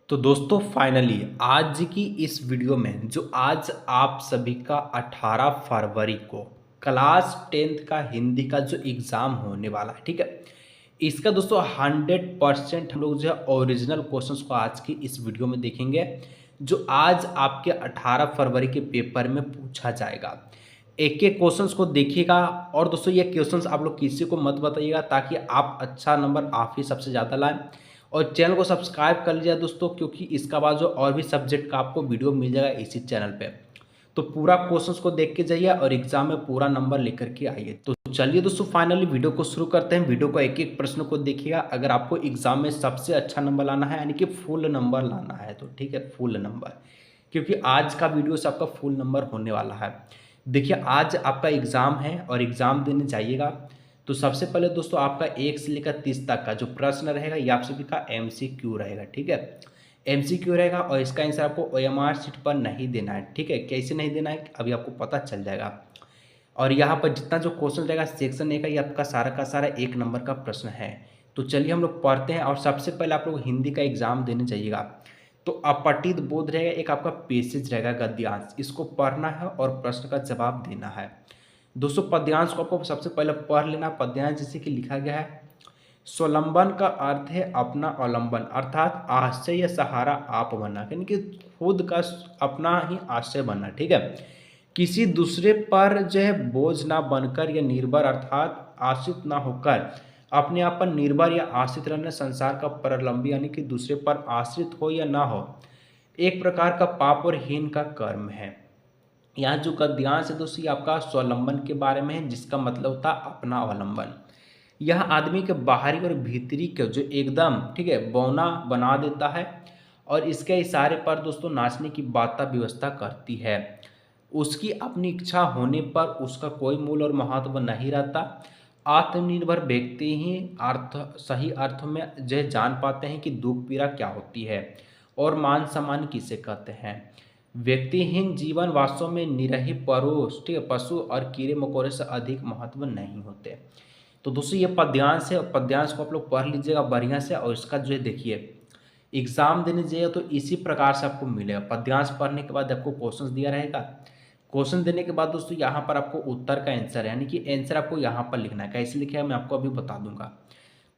तो दोस्तों फाइनली आज की इस वीडियो में जो आज आप सभी का 18 फरवरी को क्लास 10th का हिंदी का जो एग्ज़ाम होने वाला है, ठीक है। इसका दोस्तों 100% हम लोग जो है ओरिजिनल क्वेश्चंस को आज की इस वीडियो में देखेंगे, जो आज आपके 18 फरवरी के पेपर में पूछा जाएगा। एक एक क्वेश्चंस को देखिएगा और दोस्तों ये क्वेश्चंस आप लोग किसी को मत बताइएगा ताकि आप अच्छा नंबर आप ही सबसे ज़्यादा लाएं। और चैनल को सब्सक्राइब कर लीजिए दोस्तों, क्योंकि इसका बाद जो और भी सब्जेक्ट का आपको वीडियो मिल जाएगा इसी चैनल पे। तो पूरा क्वेश्चंस को देख के जाइए और एग्जाम में पूरा नंबर लेकर के आइए। तो चलिए दोस्तों फाइनली वीडियो को शुरू करते हैं। वीडियो को एक एक प्रश्न को देखिएगा। अगर आपको एग्जाम में सबसे अच्छा नंबर लाना है यानी कि फुल नंबर लाना है तो ठीक है, फुल नंबर, क्योंकि आज का वीडियो से आपका फुल नंबर होने वाला है। देखिए आज आपका एग्ज़ाम है और एग्ज़ाम देने जाइएगा तो सबसे पहले दोस्तों आपका 1 से लेकर 30 तक का जो प्रश्न रहेगा ये आप सभी का MCQ रहेगा, ठीक है। MCQ रहेगा और इसका आंसर आपको OMR शीट पर नहीं देना है, ठीक है। कैसे नहीं देना है अभी आपको पता चल जाएगा। और यहाँ पर जितना जो क्वेश्चन रहेगा सेक्शन ए का ये आपका सारा का सारा 1 नंबर का प्रश्न है। तो चलिए हम लोग पढ़ते हैं। और सबसे पहले आप लोग हिंदी का एग्जाम देने जाइएगा तो अपठित बोध रहेगा, एक आपका पैसेज रहेगा गद्यांश, इसको पढ़ना है और प्रश्न का जवाब देना है। दोस्तों पद्यांश को आपको सबसे पहले पढ़ लेना। पद्यांश जैसे कि लिखा गया है, स्वलंबन का अर्थ है अपना अवलंबन, अर्थात आश्रय या सहारा आप बनना, यानी कि खुद का अपना ही आश्रय बनना, ठीक है। किसी दूसरे पर जो है बोझ ना बनकर या निर्भर अर्थात आश्रित ना होकर अपने आप पर निर्भर या आश्रित रहना संसार का परलंबी, यानी कि दूसरे पर आश्रित हो या ना हो एक प्रकार का पाप और हीन का कर्म है। यहाँ जो गद्यांश है दोस्तों ये आपका स्वावलंबन के बारे में है, जिसका मतलब होता है अपना अवलंबन। यह आदमी के बाहरी और भीतरी के जो एकदम ठीक है बौना बना देता है और इसके इशारे पर दोस्तों नाचने की बाता व्यवस्था करती है। उसकी अपनी इच्छा होने पर उसका कोई मूल और महत्व नहीं रहता। आत्मनिर्भर व्यक्ति ही सही अर्थ में जो जान पाते हैं कि दुख पीड़ा क्या होती है और मान सम्मान किसे कहते हैं। व्यक्तिहीन जीवन वास्तव में निरही पशु और कीड़े मकोड़े से अधिक महत्व नहीं होते। तो दोस्तों ये पद्यांश है और पद्यांश को आप लोग पढ़ लीजिएगा बढ़िया से। और इसका जो है देखिए एग्जाम देने जाइए तो इसी प्रकार से आपको मिलेगा। पद्यांश पढ़ने के बाद आपको क्वेश्चन दिया रहेगा। क्वेश्चन देने के बाद दोस्तों यहाँ पर आपको उत्तर का आंसर यानी कि आंसर आपको यहाँ पर लिखना है। कैसे लिखेगा मैं आपको अभी बता दूंगा।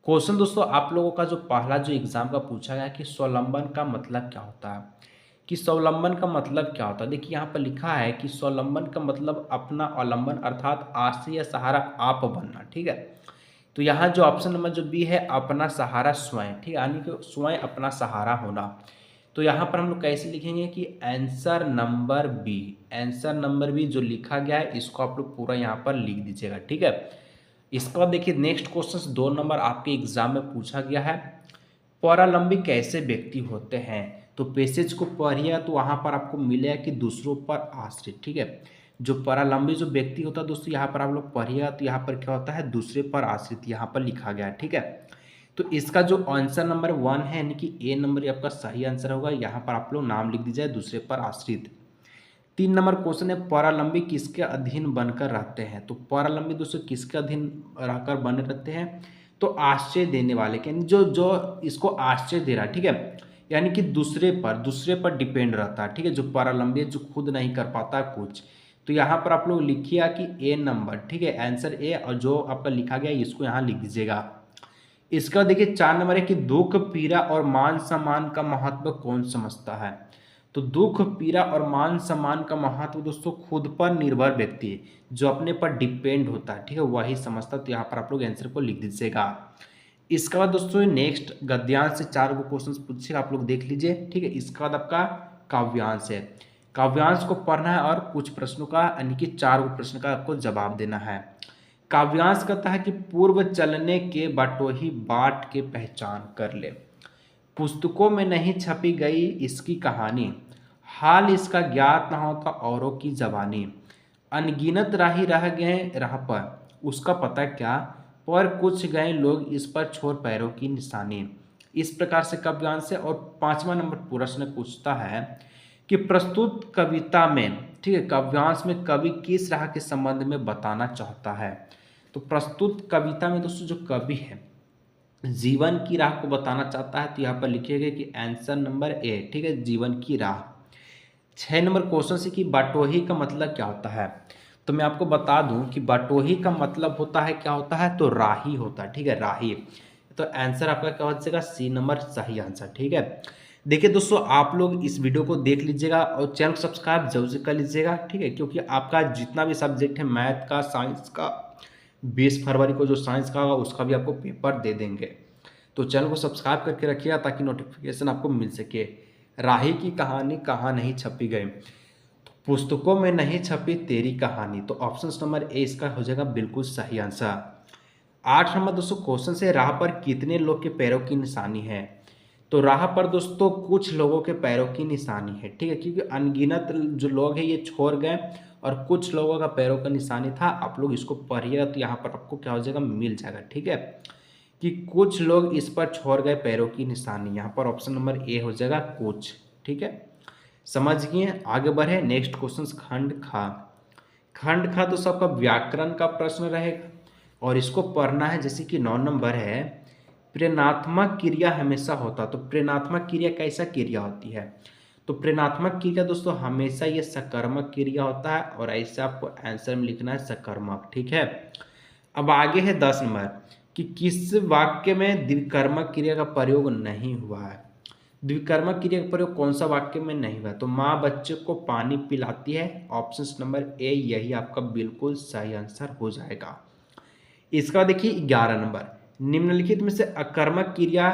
क्वेश्चन दोस्तों आप लोगों का जो पहला जो एग्जाम का पूछा गया कि स्वावलंबन का मतलब क्या होता है, कि स्वावलंबन का मतलब क्या होता है। देखिए यहाँ पर लिखा है कि स्वावलंबन का मतलब अपना अवलंबन अर्थात आश्रय या सहारा आप बनना, ठीक है। तो यहाँ जो ऑप्शन नंबर जो बी है अपना सहारा स्वयं, ठीक है, यानी कि स्वयं अपना सहारा होना। तो यहाँ पर हम लोग कैसे लिखेंगे कि आंसर नंबर बी जो लिखा गया है इसको आप लोग पूरा यहाँ पर लिख दीजिएगा, ठीक है। इसके बाद देखिए नेक्स्ट क्वेश्चन 2 नंबर आपके एग्जाम में पूछा गया है, परालंबी कैसे व्यक्ति होते हैं। तो पैसेज को पढ़िएगा तो वहाँ पर आपको मिलेगा कि दूसरों पर आश्रित, ठीक है। जो परालंबी जो व्यक्ति होता है दोस्तों यहाँ पर आप लोग पढ़िएगा तो यहाँ पर क्या होता है दूसरे पर आश्रित, यहाँ पर लिखा गया है, ठीक है। तो इसका जो आंसर नंबर 1 है यानी कि ए नंबर आपका सही आंसर होगा। यहाँ पर आप लोग नाम लिख दीजिए दूसरे पर आश्रित। 3 नंबर क्वेश्चन है परालंबी किसके अधीन बनकर रहते हैं। तो परालंबी दोस्तों किसके अधीन रहकर बने रहते हैं, तो आश्रय देने वाले के, जो इसको आश्रय दे रहा है, ठीक है, यानी कि दूसरे पर डिपेंड रहता है, ठीक है। जो परालंबी जो खुद नहीं कर पाता कुछ। तो यहाँ पर आप लोग लिखिएगा कि ए नंबर, ठीक है, आंसर ए, और जो आपका लिखा गया है इसको यहाँ लिख दीजिएगा। इसका देखिए 4 नंबर है कि दुख पीड़ा और मान सम्मान का महत्व कौन समझता है। तो दुख पीड़ा और मान सम्मान का महत्व दोस्तों खुद पर निर्भर व्यक्ति जो अपने पर डिपेंड होता है, ठीक है, वही समझता। तो यहाँ पर आप लोग आंसर को लिख दीजिएगा। इसके बाद दोस्तों नेक्स्ट गद्यांश से 4 गो क्वेश्चन पूछेगा, आप लोग देख लीजिए, ठीक है। इसके बाद आपका काव्यांश है। काव्यांश को पढ़ना है और कुछ प्रश्नों का यानी कि 4 गो प्रश्न का आपको जवाब देना है। काव्यांश कहता है कि पूर्व चलने के बटोही बाट के पहचान कर ले, पुस्तकों में नहीं छपी गई इसकी कहानी, हाल इसका ज्ञात न होता औरों की जबानी, अनगिनत राही रह गए राह पर उसका पता क्या, पर कुछ गए लोग इस पर छोड़ पैरों की निशानी। इस प्रकार से काव्यांश है। और 5वां नंबर प्रश्न पूछता है कि प्रस्तुत कविता में, ठीक है, काव्यांश में कवि किस राह के संबंध में बताना चाहता है। तो प्रस्तुत कविता में दोस्तों जो कवि है जीवन की राह को बताना चाहता है, तो यहाँ पर लिखिएगा कि आंसर नंबर ए, ठीक है, जीवन की राह। 6 नंबर क्वेश्चन से कि बटोही का मतलब क्या होता है, तो मैं आपको बता दूं कि बटोही का मतलब होता है, क्या होता है, तो राही होता है, ठीक है, राही। तो आंसर आपका क्या हो जाएगा, सी नंबर सही आंसर, ठीक है। देखिए दोस्तों, आप लोग इस वीडियो को देख लीजिएगा और चैनल को सब्सक्राइब जरूर से कर लीजिएगा, ठीक है, क्योंकि आपका जितना भी सब्जेक्ट है, मैथ का, साइंस का, 20 फरवरी को जो साइंस का होगा उसका भी आपको पेपर दे देंगे। तो चैनल को सब्सक्राइब करके रखिएगा ताकि नोटिफिकेशन आपको मिल सके। राही की कहानी कहाँ नहीं छपी गई, पुस्तकों में नहीं छपी तेरी कहानी, तो ऑप्शन नंबर ए इसका हो जाएगा बिल्कुल सही आंसर। 8 नंबर दोस्तों क्वेश्चन से, राह पर कितने लोग के पैरों की निशानी है, तो राह पर दोस्तों कुछ लोगों के पैरों की निशानी है, ठीक है, क्योंकि अनगिनत जो लोग हैं ये छोड़ गए और कुछ लोगों का पैरों का निशानी था। आप लोग इसको पढ़िएगा तो यहाँ पर आपको क्या हो जाएगा, मिल जाएगा, ठीक है, कि कुछ लोग इस पर छोड़ गए पैरों की निशानी। यहाँ पर ऑप्शन नंबर ए हो जाएगा कुछ, ठीक है, समझ गए। आगे बढ़े, नेक्स्ट क्वेश्चन खंड खा। खंड खा तो सबका व्याकरण का प्रश्न रहेगा और इसको पढ़ना है, जैसे कि 9 नंबर है, प्रेरणात्मक क्रिया हमेशा होता, तो प्रेरणात्मक क्रिया कैसा क्रिया होती है, तो प्रेरणात्मक क्रिया दोस्तों हमेशा ये सकर्मक क्रिया होता है और ऐसे आपको आंसर में लिखना है सकर्मक, ठीक है। अब आगे है 10 नंबर कि किस वाक्य में द्विकर्मक क्रिया का प्रयोग नहीं हुआ है। द्विकर्मक क्रिया का प्रयोग कौन सा वाक्य में नहीं हुआ, तो माँ बच्चे को पानी पिलाती है, ऑप्शन नंबर ए यही आपका बिल्कुल सही आंसर हो जाएगा। इसका देखिए 11 नंबर, निम्नलिखित में से अकर्मक क्रिया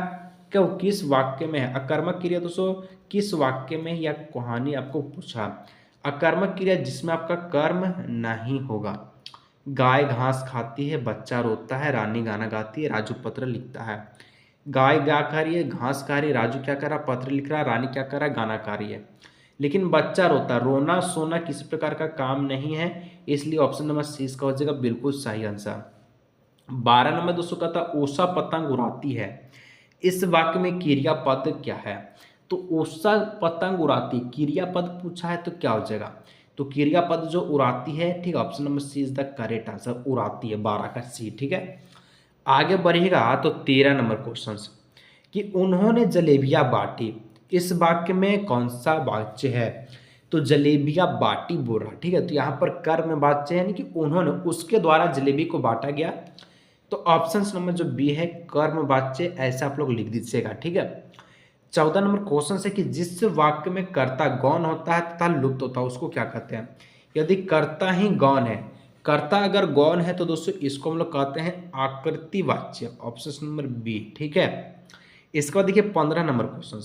क्यों किस वाक्य में है। अकर्मक क्रिया दोस्तों किस वाक्य में या कहानी आपको पूछा। अकर्मक क्रिया जिसमें आपका कर्म नहीं होगा। गाय घास खाती है, बच्चा रोता है, रानी गाना गाती है, राजू पत्र लिखता है। गाय क्या खा रही है, घास खा रही है, राजू क्या कर रहा है, पत्र लिख रहा है, रानी क्या कर रहा है, गाना गा रही है। लेकिन बच्चा रोता, रोना सोना किसी प्रकार का काम नहीं है, इसलिए ऑप्शन नंबर सी इसका हो जाएगा बिल्कुल सही आंसर। 12 नंबर दोस्तों का था ऊषा पतंग उड़ाती है, इस वाक्य में क्रियापद क्या है, तो ऊषा पतंग उड़ाती, क्रियापद पूछा है तो क्या हो जाएगा, तो क्रियापद जो उड़ाती है, ठीक है, option number C is the correct answer, उड़ाती है, 12 का सी, ठीक है। आगे बढ़ेगा तो 13 नंबर क्वेश्चन कि उन्होंने जलेबियां बांटी, इस वाक्य में कौन सा वाच्य है, तो जलेबियां बांटी बोल रहा, ठीक है, तो यहाँ पर कर्म वाच्य है, यानी कि उन्होंने, उसके द्वारा जलेबी को बांटा गया, तो ऑप्शन नंबर जो बी है कर्म वाच्य, ऐसा आप लोग लिख दीजिएगा, ठीक है। 14 नंबर क्वेश्चन से कि जिस वाक्य में कर्ता गौण होता है तथा लुप्त होता है उसको क्या कहते हैं। यदि कर्ता ही गौण है, कर्ता अगर गौण है तो दोस्तों इसको हम लोग कहते हैं आकृति वाच्य, ऑप्शन नंबर बी, ठीक है। इसके बाद देखिए 15 नंबर क्वेश्चन,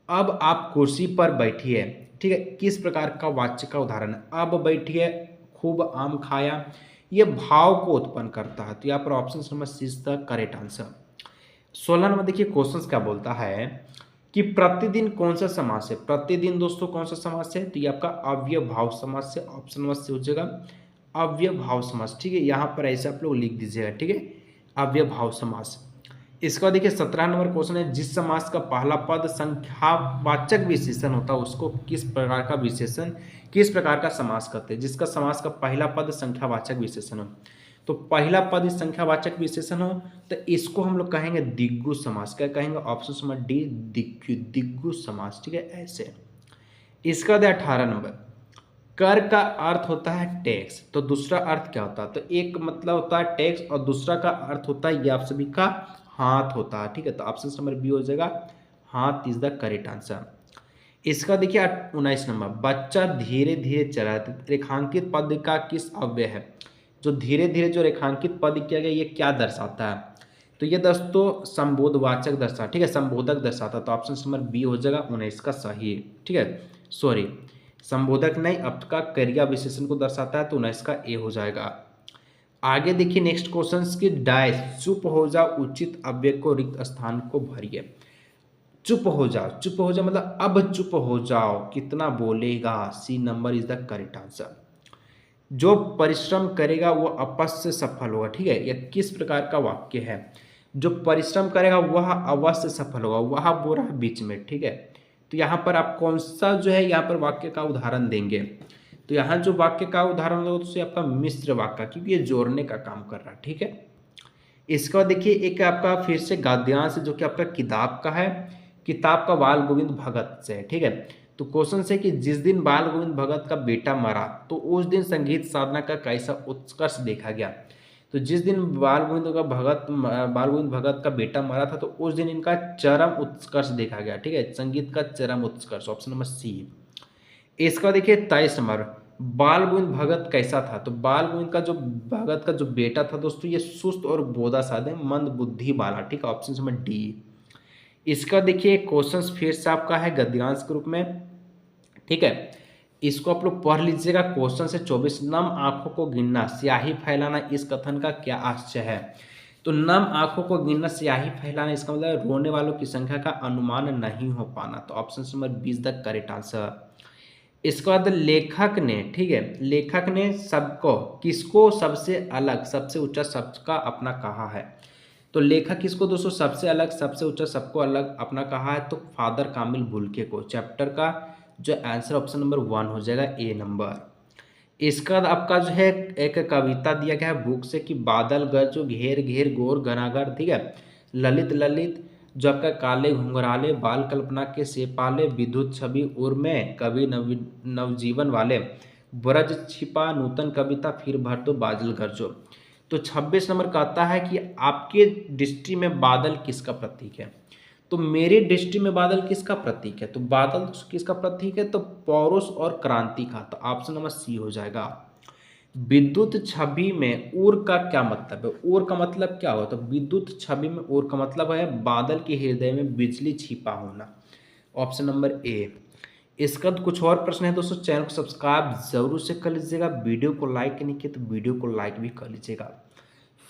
अब आप कुर्सी पर बैठिए, ठीक है, किस प्रकार का वाच्य का उदाहरण है। अब बैठिए, खूब आम खाया, ये भाव को उत्पन्न करता है, तो यहाँ पर option number C is the correct answer. 16 नंबर देखिए क्वेश्चन क्या बोलता है कि प्रतिदिन कौन सा समास है। प्रतिदिन दोस्तों कौन सा समास है, तो ये आपका अव्ययभाव समास है, ऑप्शन नंबर सी हो जाएगा अव्ययभाव समास, ठीक है, यहाँ पर ऐसे आप लोग लिख दीजिएगा, ठीक है, अव्ययभाव समास। इसका देखिए 17 नंबर क्वेश्चन है, जिस समास का पहला पद संख्यावाचक विशेषण होता है उसको किस प्रकार का विशेषण, किस प्रकार का समास कहते हैं। जिसका समास का पहला पद संख्यावाचक विशेषण हो, तो पहला पद संख्यावाचक विशेषण हो तो इसको हम लोग कहेंगे दिग्गु समास। क्या कहेंगे, ऑप्शन नंबर डी दिग्गु समास, ठीक है, ऐसे। इसका 18 नंबर, कर का अर्थ होता है टैक्स, तो दूसरा अर्थ क्या होता है, तो एक मतलब होता है टैक्स और दूसरा का अर्थ होता है ये आप सभी का हाथ होता है, ठीक है, तो ऑप्शन नंबर बी हो जाएगा हाथ इज द करेक्ट आंसर। इसका देखिए 19 नंबर, बच्चा धीरे धीरे चला, रेखांकित पद का किस अव्यय है। जो धीरे धीरे जो रेखांकित पद किया गया ये क्या दर्शाता है, तो ये दोस्तों संबोधवाचक दर्शा, ठीक है, संबोधक दर्शाता, तो ऑप्शन नंबर बी हो जाएगा 19 का सही, ठीक है, सॉरी संबोधक नहीं, अब का क्रिया विशेषण को दर्शाता है, तो 19 का ए हो जाएगा। आगे देखिए नेक्स्ट क्वेश्चन की डायस, चुप हो जाओ, उचित अव्यय को रिक्त स्थान को भरिए। चुप हो जाओ, चुप हो जाओ मतलब अब चुप हो जाओ, कितना बोलेगा, C number is the correct answer. जो परिश्रम करेगा वो अवश्य सफल होगा, ठीक है, यह किस प्रकार का वाक्य है। जो परिश्रम करेगा वह अवश्य सफल होगा, वह बोल रहा है बीच में, ठीक है, तो यहाँ पर आप कौन सा जो है यहाँ पर वाक्य का उदाहरण देंगे, तो यहाँ जो वाक्य का उदाहरण होगा तो आपका मिश्र वाक्य, क्योंकि ये जोड़ने का काम कर रहा है, ठीक है। इसके बाद देखिए एक आपका फिर से गद्यांश जो कि आपका किताब का है, किताब का बाल गोविंद भगत से है, ठीक है। तो क्वेश्चन से कि जिस दिन बाल गोविंद भगत का बेटा मरा तो उस दिन संगीत साधना का कैसा उत्कर्ष देखा गया। तो जिस दिन बाल गोविंद भगत का बेटा मरा था तो उस दिन इनका चरम उत्कर्ष देखा गया, ठीक है, संगीत का चरम उत्कर्ष, ऑप्शन नंबर सी। इसका देखिए 23 नंबर, बाल गोविंद भगत कैसा था। तो बाल गोविंद का जो भगत का जो बेटा था दोस्तों ये सुस्त और बोधा साधे मंद बुद्धि वाला, ठीक है, ऑप्शन नंबर डी। इसका देखिए क्वेश्चन फिर से आपका है गद्यांश के रूप में, ठीक है। इसको आप लोग पढ़ लीजिएगा। क्वेश्चन से 24, नम आंखों को गिनना स्याही फैलाना इस कथन का क्या आशय है। तो नम आंखों को गिनना स्याही फैलाना इसका मतलब रोने वालों की संख्या का अनुमान नहीं हो पाना। तो option number 20 the correct answer. इसके बाद लेखक ने, ठीक है, लेखक ने सबको किसको सबसे अलग सबसे ऊंचा सबका अपना कहा है। तो लेखक किसको दोस्तों सबसे अलग सबसे ऊंचा सबको अलग अपना कहा है। तो फादर कामिल भुलके को। चैप्टर का जो आंसर ऑप्शन नंबर 1 हो जाएगा, ए नंबर। इसका बाद आपका जो है एक कविता दिया गया है बुक से कि बादल गरजो घेर घेर गोर घनागर, ठीक है, ललित ललित जो आपका काले घुंघराले बाल कल्पना के सेपाले विद्युत छवि उर में कवि नवजीवन वाले ब्रज छिपा नूतन कविता फिर भर दो बादल गरजो। तो 26 नंबर कहता है कि आपके दृष्टि में बादल किसका प्रतीक है। तो मेरे दृष्टि में बादल किसका प्रतीक है। तो बादल किसका प्रतीक है, तो पौरुष और क्रांति का। तो ऑप्शन नंबर सी हो जाएगा। विद्युत छवि में उर का क्या मतलब है। उर का मतलब क्या हो, तो विद्युत छवि में उर का मतलब है बादल के हृदय में बिजली छिपा होना, ऑप्शन नंबर ए। इसका तो कुछ और प्रश्न है दोस्तों, चैनल को सब्सक्राइब जरूर से कर लीजिएगा। वीडियो को लाइक नहीं किया तो वीडियो को लाइक भी कर लीजिएगा।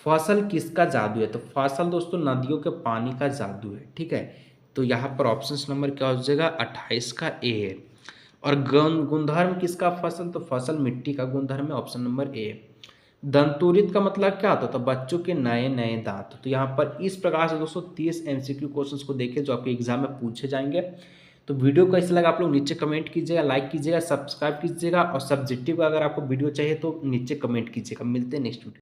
फसल किसका जादू है। तो फसल दोस्तों नदियों के पानी का जादू है, ठीक है। तो यहाँ पर ऑप्शन नंबर क्या हो जाएगा, 28 का ए है। और गुणधर्म किसका फसल, तो फसल मिट्टी का गुणधर्म है, ऑप्शन नंबर ए। दंतुरित का मतलब क्या होता है, तो बच्चों के नए नए दांत। तो यहाँ पर इस प्रकार से दोस्तों 30 एमसीक्यू क्वेश्चंस को देखें जो आपके एग्जाम में पूछे जाएंगे। तो वीडियो कैसा लगा आप लोग नीचे कमेंट कीजिएगा, लाइक कीजिएगा, सब्सक्राइब कीजिएगा, और सब्जेक्टिव का अगर आपको वीडियो चाहिए तो नीचे कमेंट कीजिएगा। मिलते हैं नेक्स्ट वीडियो।